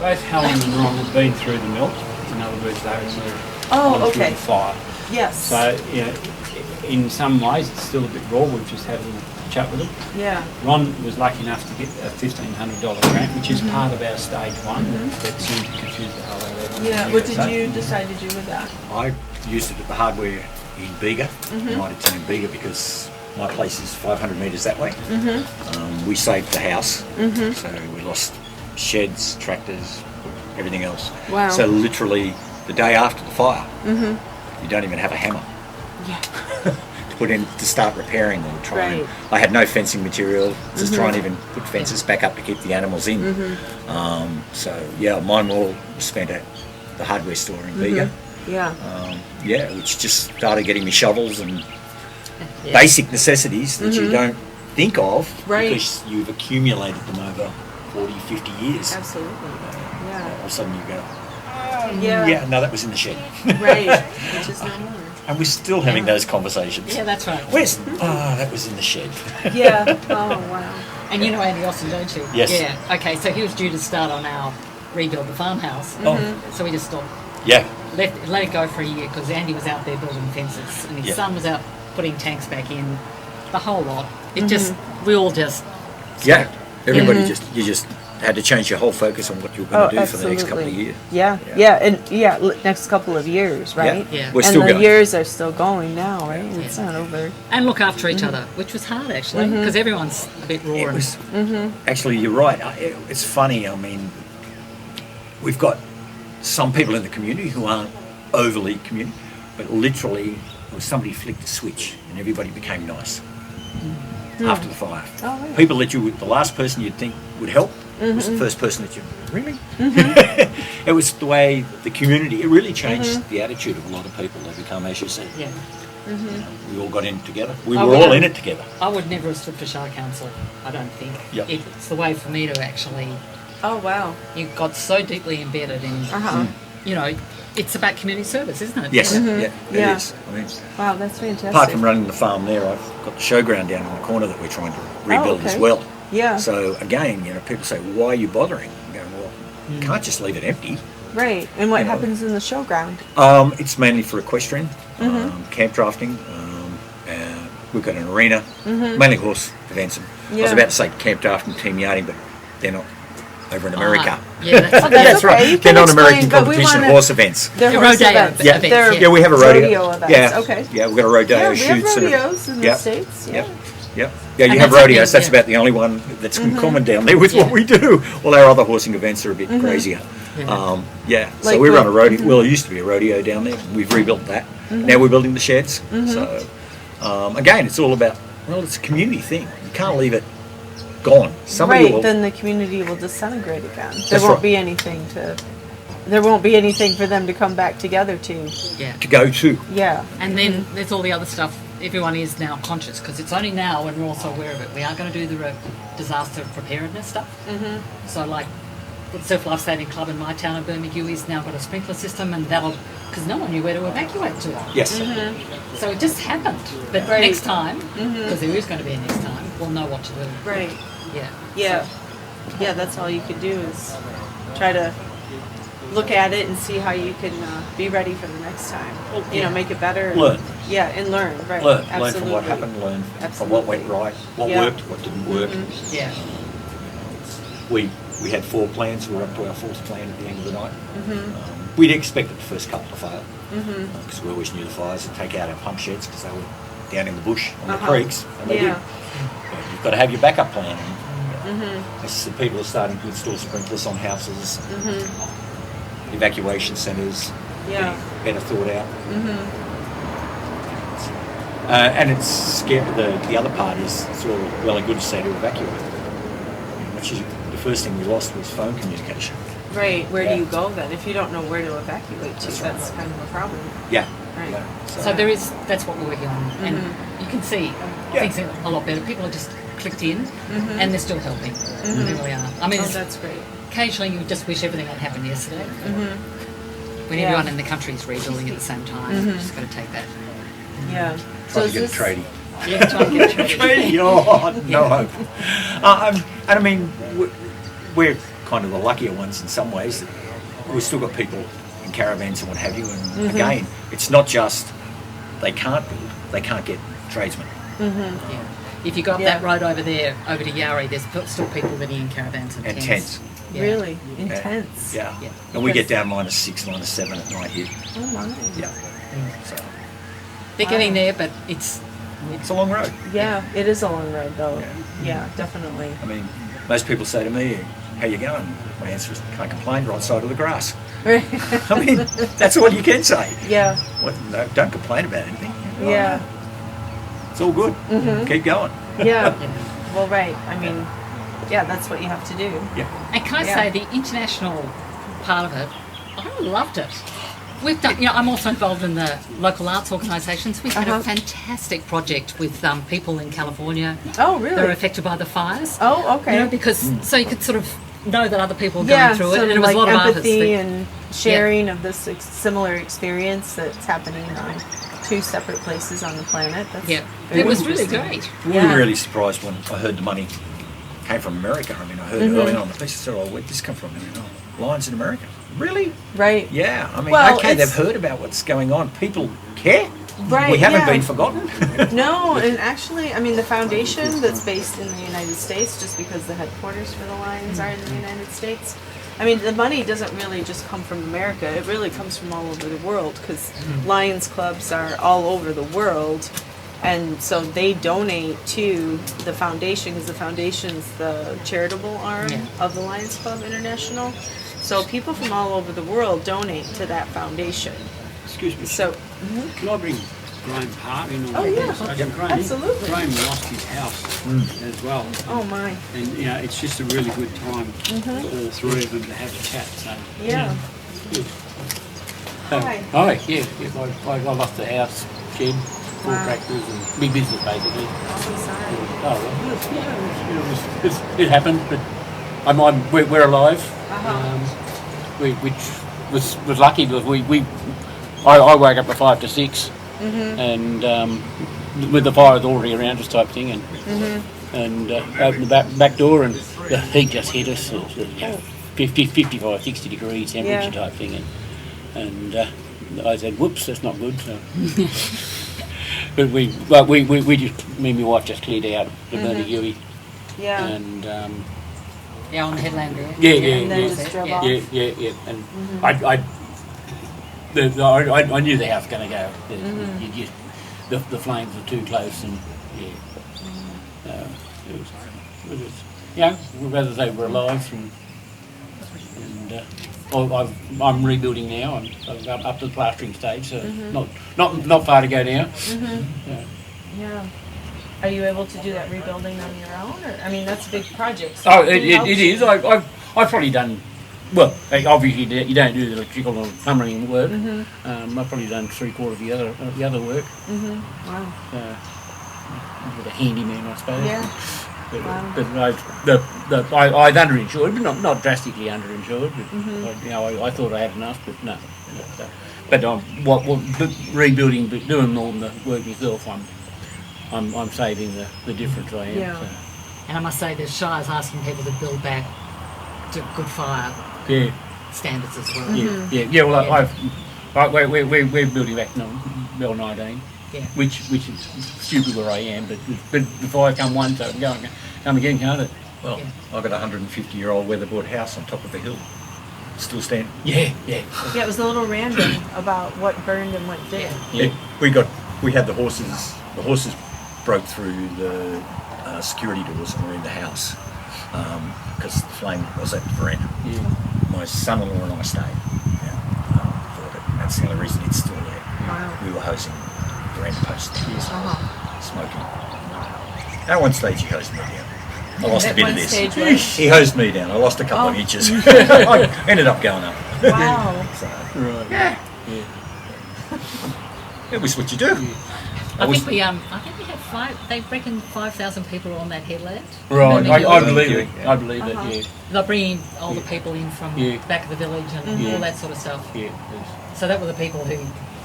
both Helen and Ron had been through the milk. In other words, they were through the fire. Yes. So, you know, in some ways it's still a bit raw. We've just had a little chat with them. Yeah. Ron was lucky enough to get a $1,500 grant, which is part of our stage one. That seemed to confuse the hell out of everyone. Yeah. What did you decide to do with that? I used it at the hardware in Bega, United in Bega, because my place is 500 metres that way. We saved the house, so we lost sheds, tractors, everything else. Wow. So literally the day after the fire, you don't even have a hammer. Yeah. To put in to start repairing or trying. Right. I had no fencing material, just trying to even put fences back up to keep the animals in. So yeah, mine all spent at the hardware store in Bega. Yeah. Which just started getting me shovels and basic necessities that you don't think of because you've accumulated them over 40, 50 years. Absolutely. All of a sudden you go, no, that was in the shed. Right. Which is no more. And we're still having those conversations. Yeah, that's right. Where's, that was in the shed. Yeah. Oh, wow. And you know Andy Austin, don't you? Yes. Yeah. Okay, so he was due to start on our rebuild the farmhouse. So we just stopped. Yeah. Let it go for a year because Andy was out there building fences and his son was out putting tanks back in, the whole lot. It just, we all just... Yeah. Everybody you just had to change your whole focus on what you were going to do for the next couple of years. Next couple of years, right? Yeah. We're still and the going. years are still going now, right? It's not over. And look after each other, which was hard actually because everyone's a bit raw. It was, actually, you're right. It's funny. I mean, we've got some people in the community who aren't overly community, but literally, somebody flicked a switch and everybody became nice after the fire. Oh, right. People that the last person you'd think would help was the first person that you really. It was the way the community. It really changed the attitude of a lot of people. They become, as you said. Yeah. You know, we all got in together. We were all in it together. I would never have stood for Shire Council, I don't think. Yep. It's the way for me to actually... Oh, wow. You got so deeply embedded in, you know, it's about community service, isn't it? Yes, it is. I mean, wow, that's fantastic. apart from running the farm there, I've got the showground down in the corner that we're trying to rebuild as well. Yeah. So again, you know, people say, "Why are you bothering?" I'm going, well, you can't just leave it empty. Right. And what happens in the showground? It's mainly for equestrian, camp drafting. We've got an arena, mainly horse events. I was about to say camp drafting, team yarding, but they're not over in America. Yeah, that's okay. right. They're not American competition horse events. They're rodeo horse events. events. Yeah, we have a rodeo. Events. Yeah, okay. Yeah, we've got a rodeo Yeah, we have shoots. rodeos in the States. Yeah. Yeah, you And have that's rodeos. something- That's about the only one that's in common down there with what we do. All our other horsing events are a bit crazier. So Like we run a rodeo. Well, it used to be a rodeo down there. We've rebuilt that. Now we're building the sheds. So again, it's all about, well, it's a community thing. You can't leave it gone. Somebody will. Then the community will disintegrate again. There That's won't right. be anything there won't be anything for them to come back together to. Yeah. To go to. Yeah. And then there's all the other stuff. Everyone is now conscious because it's only now when we're also aware of it. We are going to do the disaster preparedness stuff. So like the Surf Life Saving Club in my town of Bermagewie's now got a sprinkler system and that'll, because no one knew where to evacuate to. Yes. So it just happened. But next time, because there is going to be a next time, we'll know what to do. Right. Yeah. Yeah. Yeah, that's all you can do is try to look at it and see how you can be ready for the next time. You know, make it better. Learn. Yeah, and learn. Right. Learn Absolutely. from what happened. Learn from what went right, what worked, what didn't work. Yeah. We had 4 plans. We were up to our 4th plan at the end of the night. We'd expected the first couple to fail because we always knew the fires would take out our pump sheds because they were down in the bush on the creeks, and they did. But you've got to have your backup plan. As I said, people are starting to install sprinklers on houses, evacuation centres, better thought out. And it's scary. The other part is it's all well and good to say to evacuate. Which is the first thing we lost was phone communication. Right. Where do you go then if you don't know where to evacuate to? That's kind of a problem. Yeah. Right. Yeah. So that's what we're working on. And you can see things are a lot better. People are just clicked in and they're still helping. They really are. I mean, that's great. Occasionally you just wish everything had happened yesterday. When everyone in the country is rebuilding at the same time, you just got to take that. Yeah. Trying to get a tradie. Yeah, try and get a Tradie, no hope. And I mean, we're kind of the luckier ones in some ways. That we've still got people in caravans and what have you. And again, it's not just they can't build; they can't get tradesmen. Yeah. If you go up that road over there, over to Yarrie, there's still people living in caravans and tents. Yeah. Really intense. Yeah. Yeah. And we get down -6, -7 at night here. Oh my. Yeah. So They're getting there, but it's it's a long road. Yeah, it is a long road though. Yeah, definitely. I mean, most people say to me, "How you going?" My answer is, "Can't complain. Right side of the grass." I mean, that's all you can say. Yeah. What, no, don't complain about anything. Yeah. It's all good. Keep going. Yeah. Well, right. I mean, yeah, that's what you have to do. Yeah. And can I say, the international part of it, I loved it. We've done, I'm also involved in the local arts organisations. We've had a fantastic project with people in California Oh, really? that are affected by the fires. Oh, okay. Because so you could sort of know that other people are going through it, and it was like a lot of artists. empathy and sharing of this similar experience that's happening on 2 separate places on the planet. That's it was really great. We were really surprised when I heard the money came from America. I mean, I heard early on the piece, I said, "Oh, where'd this come from?" And I went, "Lions in America." Really? Right. Yeah. I mean, Well, okay, it's- they've heard about what's going on. People care. Right, We haven't yeah. been forgotten. No, and actually, I mean, the foundation that's based in the United States, just because the headquarters for the Lions are in the United States, I mean, the money doesn't really just come from America. It really comes from all over the world, because Lions clubs are all over the world. And so they donate to the foundation, because the foundation's the charitable arm of the Lions Club International. So people from all over the world donate to that foundation. Excuse me. So, Can I bring Graham Hart in? Oh, yeah. Graham, Absolutely. Graham lost his house as well. oh my, And, it's just a really good time for all 3 of them to have a chat. So. yeah. Hi. Hi, yeah, I lost the house, shed, 4 Wow. tractors and big business basically. I'm so sorry. Oh, well, it happened, but we're alive, which was lucky because I woke up at 5 to 6, and with the fires already around us type thing, and opened the back door and the heat just hit us, 55, 60 degrees temperature type thing, and I said, "Whoops, that's not good." So. But we just, me and my wife just cleared out the Bermagui, Yeah. and On the headland there. And then just drove off. yeah, and I knew the house was going to go. The flames were too close, and it was we'd rather say we're alive, and I'm rebuilding now. I'm up to the plastering stage, so not far to go now. Yeah. Are you able to do that rebuilding on your own? Or, I mean, that's a big project. So Oh, who it helps is. you? I've probably done. Well, obviously you don't do the electrical or plumbing work. I've probably done 3/4 of the other work. Wow. With a handyman, I suppose. Yeah. But, Wow. I'd underinsured, but not drastically underinsured. But, I thought I had enough, but no. But but rebuilding, but doing all the work myself, I'm saving the difference I am. Yeah. So. And I must say, the Shire's asking people to build back to good fire Yeah. standards as well. Yeah. Well, we're building back Bell 19. Yeah. Which is stupid where I am, but the fire come once, so it can come again, can't it? Well, I've got a 150-year-old weatherboard house on top of a hill, still standing. Yeah. Yeah, it was a little random about what burned and what didn't. Yeah. We had the horses. The horses broke through the security doors and were in the house because the flame was at the veranda. Yeah. My son-in-law and I stayed. For it. That's the only reason it's still there. Wow. We were hosing veranda posts, smoking. At one stage, he hosed me down. I lost a At bit of one this. stage, what? He hosed me down. I lost a couple of inches. I ended up going up. Wow. So, Right. yeah, it was what you do. I think we have 5. They reckon 5,000 people are on that headland. Right. Bermagui. I believe it. Yeah. I believe it. Yeah. They're bringing all the people in from Yeah. the back of the village and all that sort of stuff. Yeah. So that were the people who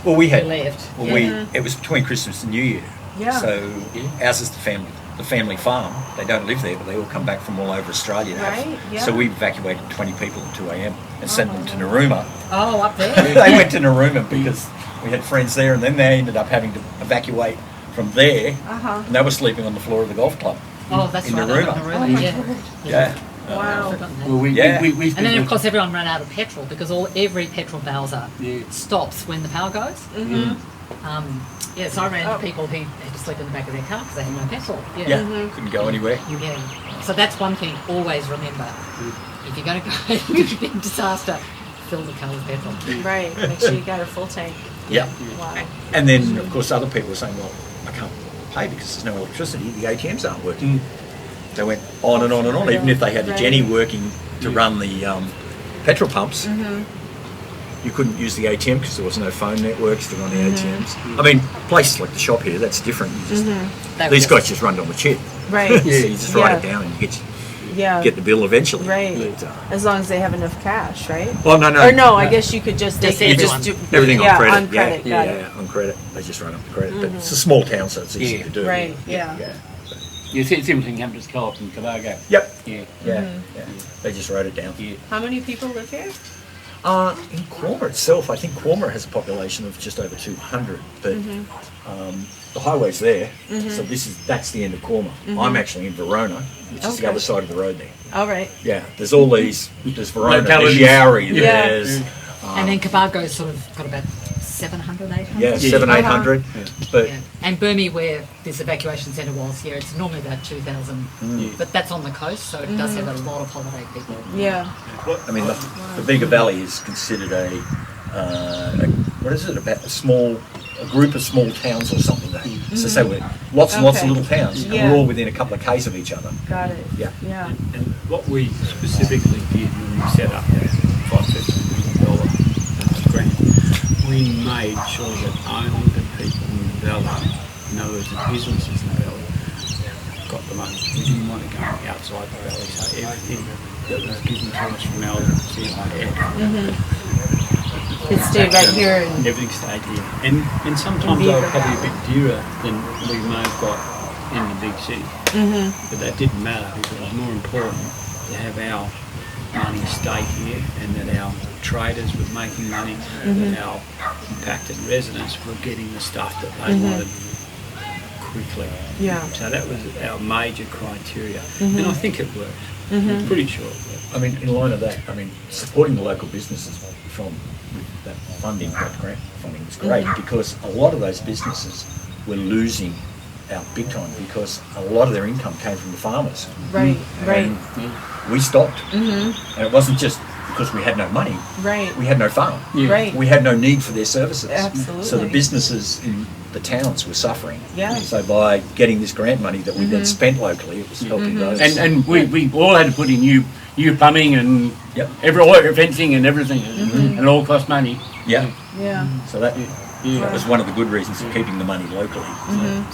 Well, we had. left. Well, it was between Christmas and New Year. Yeah. So Yeah. ours is the family the family farm. They don't live there, but they all come back from all over Australia. Right, yeah. So we evacuated 20 people at 2 a.m. and sent them to Narooma. Oh, up there. They went to Narooma because we had friends there, and then they ended up having to evacuate from there, and they were sleeping on the floor of the golf club. Oh, that's in right. Narooma. Narooma, yeah. Wow. Well, we And then, of course, everyone ran out of petrol because every petrol bowser stops when the power goes. So I ran into people who had to sleep in the back of their car because they had no petrol. Couldn't go anywhere. Yeah. So that's one thing. Always remember, if you're going to go into a big disaster, fill the car with petrol. Right. Make sure you got a full tank. Yeah. Wow. And then, of course, other people were saying, well, I can't pay because there's no electricity. The ATMs aren't working. They went on and on and on. Even if they had the Jenny working to run the petrol pumps, you couldn't use the ATM because there was no phone networks to run the ATMs. I mean, places like the shop here, that's different. You just, these guys just run on the chip. Right. So you just write it down and you get the bill eventually. Right. But, as long as they have enough cash, right? well, no. Or no, I guess you could just Just they everyone. just do Everything on credit. On credit, got it. On credit. They just run up the credit. But it's a small town, so it's easy to do. Right. Yeah. You see, similar thing happened to Co-op in Cobargo. Yep. Yeah. They just wrote it down. Yeah. How many people live here? In Quaama itself, I think Quaama has a population of just over 200, but the highway's there, so that's the end of Quaama. I'm actually in Verona, which is the other side of the road there. All right. Yeah, there's all these, there's Verona, there's Localities. Yowie, Yeah. there's... And then Cobargo's sort of got about 700, 800. Yeah, 700-800, but... Yeah. And Burmie, where this evacuation centre was, it's normally about 2,000. But that's on the coast, so it does have a lot of holiday people. Yeah. I mean, the Bega Valley is considered what is it, about a group of small towns or something. So say we're lots and lots of little towns, and we're all within a couple of k's of each other. Got it. Yeah. Yeah. And what we specifically did when we set up that $550 million grant, we made sure that only the people in the valley, in other words, the businesses in the valley, got the money. We didn't want to go outside the valley, so everything that was given to us from our CIF, It stayed right here. And everything stayed here. And sometimes they were probably a bit dearer than we may have got in the big city. But that didn't matter because it was more important to have our money stay here and that our traders were making money, that our impacted residents were getting the stuff that they wanted quickly. Yeah. So that was our major criteria. And I think it worked. I'm pretty sure it worked. I mean, in line of that, I mean, supporting the local businesses from that funding, that grant funding was great because a lot of those businesses were losing out big time because a lot of their income came from the farmers. right. Right. And we stopped. And it wasn't just because we had no money. Right. We had no farm. Right. We had no need for their services. Absolutely. So the businesses in the towns were suffering. Yeah. So by getting this grant money that we then spent locally, it was helping those. And we all had to put in new plumbing and every fencing and everything, and it all cost money. Yeah. Yeah. So that was one of the good reasons for keeping the money locally.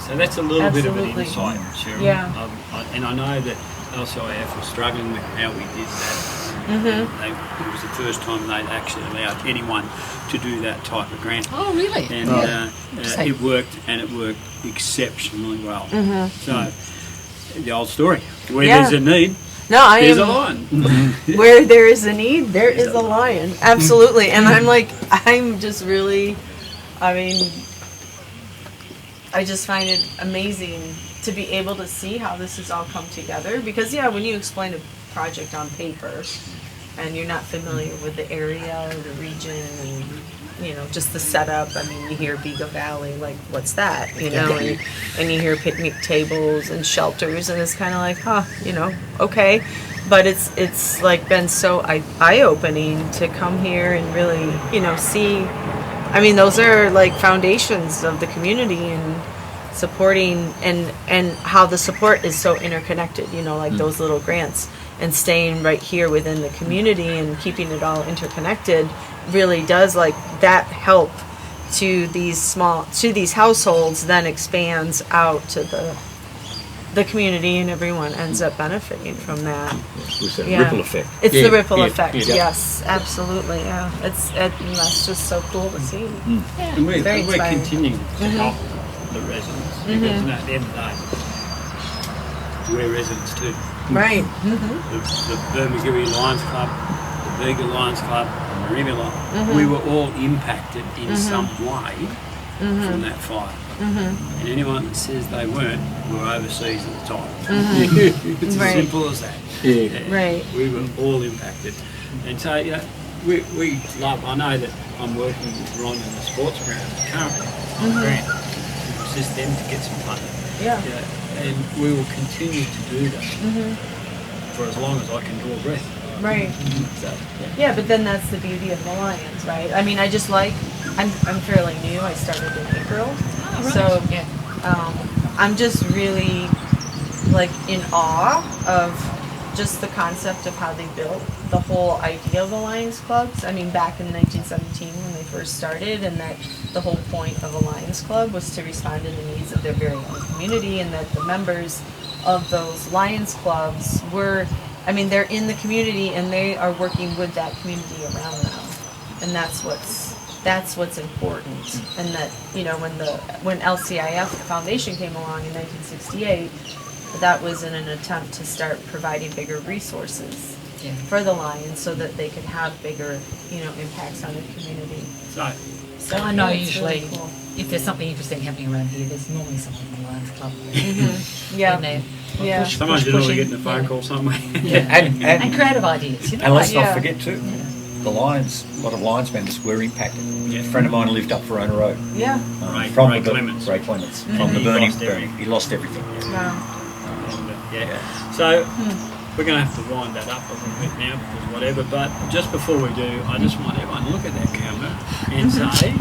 So that's a little bit of an Absolutely. insight, Cheryl. Yeah. And I know that LCIF was struggling with how we did that. It was the first time they'd actually allowed anyone to do that type of grant. Oh, really? And it worked, and it worked exceptionally well. So, the old story, where there's a need, No, there's a lion. Where there is a need, there is a lion. Absolutely. And I'm just really, I mean, I just find it amazing to be able to see how this has all come together. Because, when you explain a project on paper and you're not familiar with the area or the region and, just the setup, I mean, you hear Bega Valley, like, what's that, and you hear picnic tables and shelters, and it's kind of like, okay. But it's like been so eye-opening to come here and really, see, I mean, those are like foundations of the community and supporting and how the support is so interconnected, like those little grants and staying right here within the community and keeping it all interconnected really does like that help to these households, then expands out to the community and everyone ends up benefiting from that. It's a ripple effect. It's the ripple effect. Yeah. Yes, absolutely. Yeah, that's just so cool to see. And we're Very inspiring. continuing to help the residents because at the end of the day, we're residents too. Right. The Bermagui Lions Club, the Bega Lions Club, the Marima Lions, we were all impacted in some way from that fire. And anyone that says they weren't were overseas at the time. It's as simple as that. Right. We were all impacted. And so, you know, we love, I know that I'm working with Ron in the sports ground currently on grant to assist them to get some funding. Yeah. And we will continue to do that for as long as I can draw breath. Right. So, Yeah, but then that's the beauty of the Lions, right? I mean, I'm fairly new. I started in April, so I'm just really like in awe of just the concept of how they built the whole idea of the Lions clubs. I mean, back in 1917 when they first started, and that the whole point of a Lions club was to respond to the needs of their very own community, and that the members of those Lions clubs were, I mean, they're in the community and they are working with that community around them, and that's what's important. And that, you know, when LCIF Foundation came along in 1968, that was in an attempt to start providing bigger resources for the Lions so that they could have bigger, you know, impacts on the community. So I know it's usually really cool. if there's something interesting happening around here, there's normally someone from the Lions Club. Yeah. In there. Yeah. Someone's normally getting a phone call somewhere. And creative ideas, you know. And let's Yeah. not forget too, the Lions, a lot of Lions members were impacted. A friend of mine lived up Verona Road. Yeah. From Ray the Clements. Ray Clements. From the He burning, lost everything. he lost everything. Wow. So we're going to have to wind that up a little bit now because whatever. But just before we do, I just want everyone to look at that camera and say,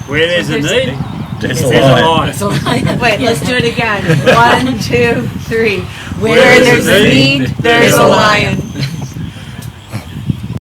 where there's a need, There's there's a a line. line. So, Wait, let's do it again. 1, 2, 3. Where Where there's there's a a need, need, there's there's a a lion. lion.